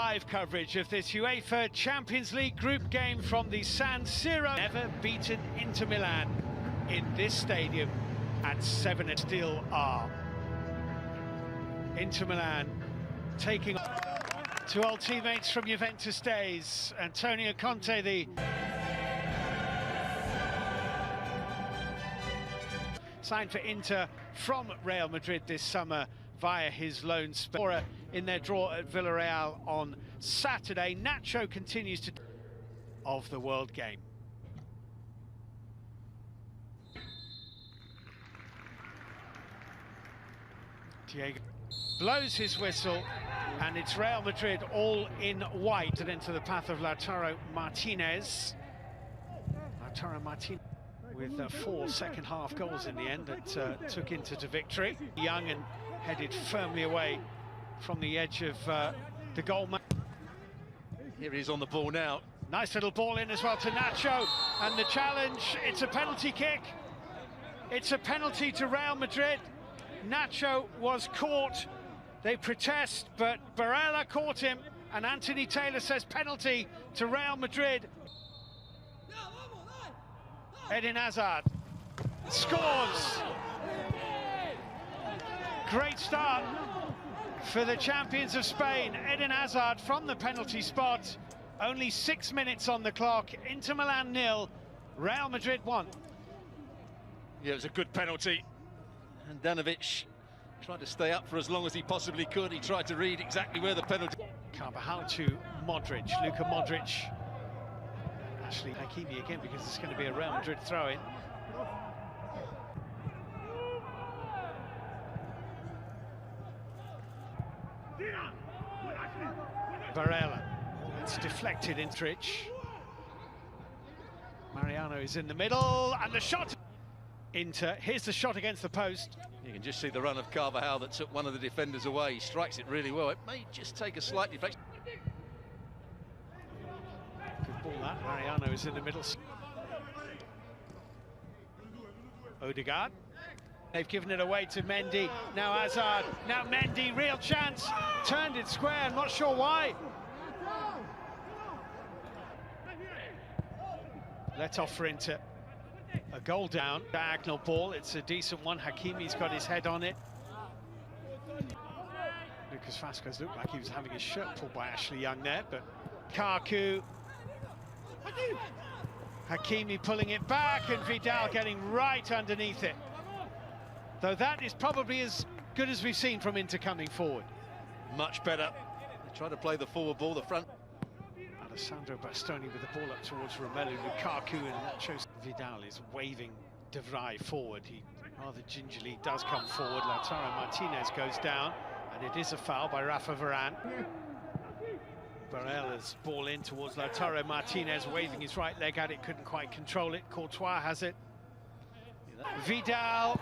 Live coverage of this UEFA Champions League group game from the San Siro. Never beaten Inter Milan in this stadium at 7 still are. Inter Milan taking two old teammates from Juventus days. Antonio Conte, the signed for Inter from Real Madrid this summer via his loan spell in their draw at Villarreal on Saturday. Nacho continues to of the world game. Diego blows his whistle, and it's Real Madrid all in white and into the path of Lautaro Martinez. Lautaro Martinez with 4 second-half goals in the end that took Inter to victory. Young and headed firmly away from the edge of the goal. Here he is on the ball now. Nice little ball in as well to Nacho, and the challenge, it's a penalty kick. It's a penalty to Real Madrid. Nacho was caught. They protest, but Barella caught him, and Anthony Taylor says penalty to Real Madrid. Eden Hazard scores. Great start for the champions of Spain. Eden Hazard from the penalty spot. Only 6 minutes on the clock. Inter Milan 0, Real Madrid 1. Yeah, it was a good penalty. And Handanovic tried to stay up for as long as he possibly could. He tried to read exactly where the penalty... Carvajal to Modric, Luka Modric. Actually, Hakimi again, because it's going to be a Real Madrid throw-in. Barella, it's deflected in Trich. Mariano is in the middle, and the shot. Inter, here's the shot against the post. You can just see the run of Carvajal that took one of the defenders away. He strikes it really well. It may just take a slight deflection. Good ball that. Mariano is in the middle. Odegaard. They've given it away to Mendy. Now Hazard. Now Mendy. Real chance. Turned it square. I'm not sure why. Let off for Inter. A goal down. Diagonal ball. It's a decent one. Hakimi's got his head on it. Lucas Vázquez looked like he was having his shirt pulled by Ashley Young there, but Kaku. Hakimi pulling it back, and Vidal getting right underneath it. Though that is probably as good as we've seen from Inter coming forward. Much better. They try to play the forward ball, the front. Alessandro Bastoni with the ball up towards Romelu Lukaku, and that shows Vidal is waving De Vrij forward. He rather gingerly does come forward. Lautaro Martinez goes down, and it is a foul by Rafa Varane. Barella's ball in towards Lautaro Martinez, waving his right leg at it, couldn't quite control it. Courtois has it. Vidal,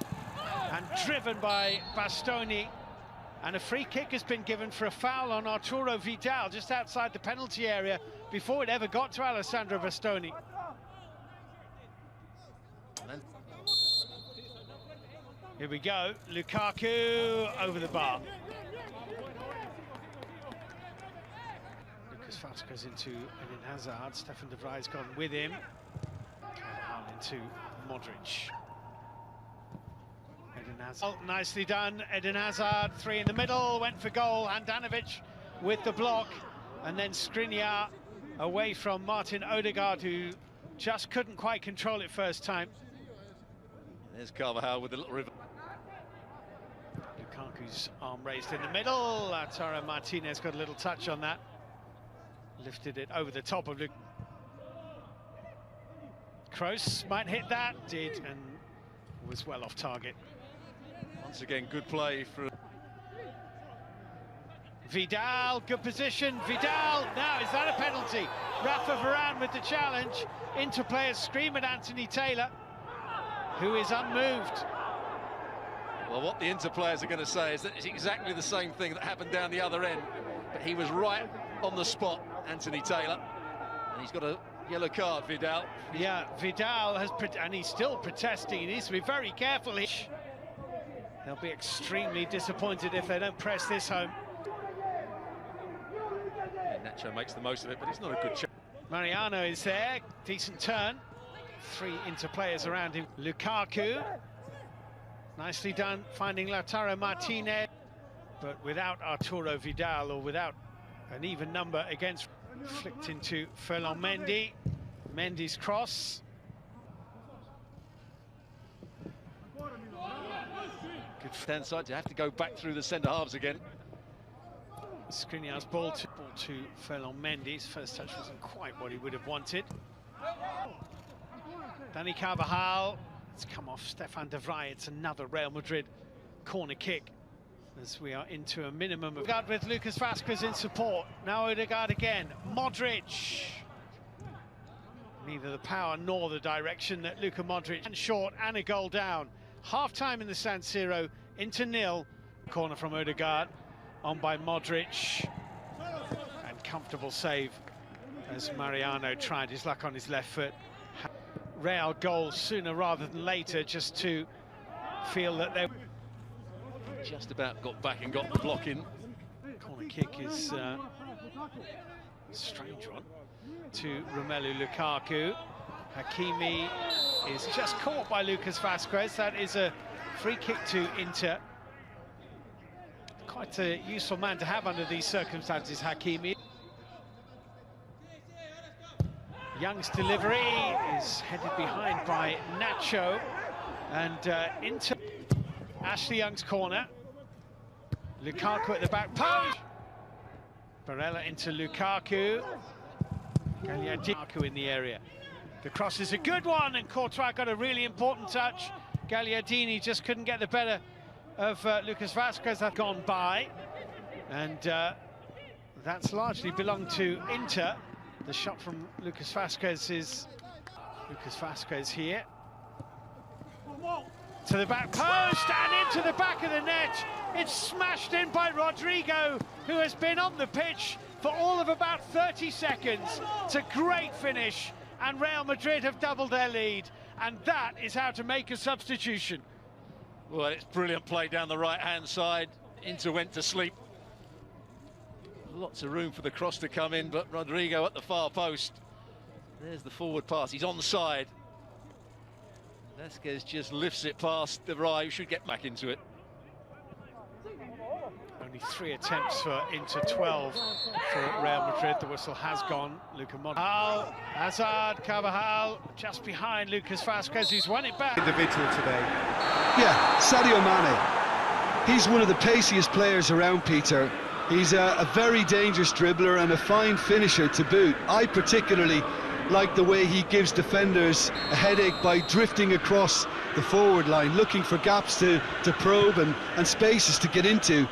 and driven by Bastoni. And a free kick has been given for a foul on Arturo Vidal just outside the penalty area before it ever got to Alessandro Bastoni. Here we go, Lukaku over the bar. Lucas Vázquez into Eden Hazard. Stefan De Vrij's gone with him. Carvajal into Modric. Eden Hazard. Oh, nicely done, Eden Hazard. 3 in the middle, went for goal. Handanovic with the block, and then Skriniar away from Martin Odegaard, who just couldn't quite control it first time. There's Carvajal with a little river. Lukaku's arm raised in the middle. Lautaro Martinez got a little touch on that. Lifted it over the top of Luke. Kroos might hit that, did, and was well off target. Once again, good play for Vidal, good position. Vidal, now is that a penalty? Rafa Varane with the challenge. Inter players scream at Anthony Taylor, who is unmoved. Well, what the Inter players are going to say is that it's exactly the same thing that happened down the other end, but he was right on the spot, Anthony Taylor, and he's got a yellow card, Vidal. Yeah, Vidal has, and he's still protesting. He needs to be very careful. They'll be extremely disappointed if they don't press this home. Nacho makes the most of it, but it's not a good chance. Mariano is there, decent turn. 3 Inter players around him. Lukaku, nicely done, finding Lautaro Martinez, but without Arturo Vidal, or without an even number against. Flicked into Ferland Mendy. Mendy's cross. Good stand side to have to go back through the centre halves again. Skriniar's ball to Ferland Mendy. His first touch wasn't quite what he would have wanted. Dani Carvajal. It's come off Stefan de Vrij. It's another Real Madrid corner kick, as we are into a minimum of... Odegaard with Lucas Vazquez in support. Now Odegaard again. Modric. Neither the power nor the direction that Luka Modric... And short and a goal down. Half-time in the San Siro, into 0. Corner from Odegaard, on by Modric. And comfortable save as Mariano tried his luck on his left foot. Real goal sooner rather than later, just to feel that they... Just about got back and got the block in. Corner kick is a strange one to Romelu Lukaku. Hakimi is just caught by Lucas Vazquez. That is a free kick to Inter. Quite a useful man to have under these circumstances, Hakimi. Young's delivery is headed behind by Nacho, and Inter... Ashley Young's corner. Lukaku at the back post. Barella into Lukaku. Gagliardini in the area. The cross is a good one, and Courtois got a really important touch. Gagliardini just couldn't get the better of Lucas Vazquez. That gone by, and that's largely belonged to Inter. The shot from Lucas Vazquez is Lucas Vazquez here. To the back post and into the back of the net. It's smashed in by Rodrigo, who has been on the pitch for all of about 30 seconds. It's a great finish, and Real Madrid have doubled their lead, and that is how to make a substitution. Well, it's brilliant play down the right-hand side. Inter went to sleep. Lots of room for the cross to come in, but Rodrigo at the far post. There's the forward pass. He's onside. Vazquez just lifts it past de Vrij, who should get back into it. Only 3 attempts for Inter, 12 for Real Madrid. The whistle has gone. Luka Modric, Hazard, Carvajal, just behind Lucas Vazquez, who's won it back. Individual today. Yeah, Sadio Mane. He's one of the paciest players around, Peter. He's a very dangerous dribbler and a fine finisher to boot. I particularly like the way he gives defenders a headache by drifting across the forward line, looking for gaps to probe and spaces to get into.